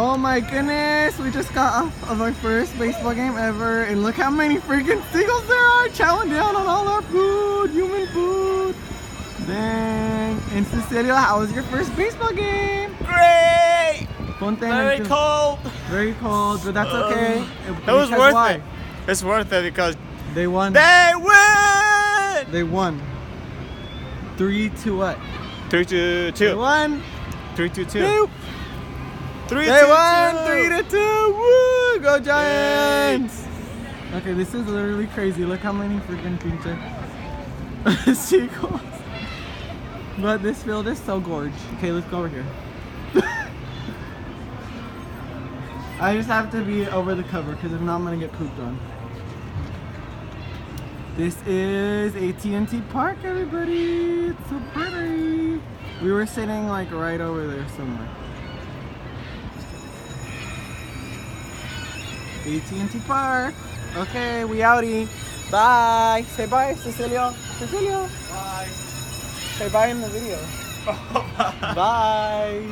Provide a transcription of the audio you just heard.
Oh my goodness, we just got off of our first baseball game ever, and look how many freaking seagulls there are chowing down on all our food, human food. Dang. And Cecilio, how was your first baseball game? Great! Ponte Very cold. Very cold, but that's okay. It was worth it. It's worth it because they won. They win! They won. 3-2 what? 3-2. They won. 3-2. 3-2. They won 3-2. Woo! Go Giants! Okay, this is literally crazy. Look how many freaking pinche seagulls. But this field is so gorge. Okay, let's go over here. I just have to be over the cover because if not, I'm gonna get pooped on. This is AT&T Park, everybody. It's so pretty. We were sitting like right over there somewhere. AT&T Park. Okay, we outie. Bye. Say bye, Cecilio. Cecilio. Bye. Say bye in the video. Bye.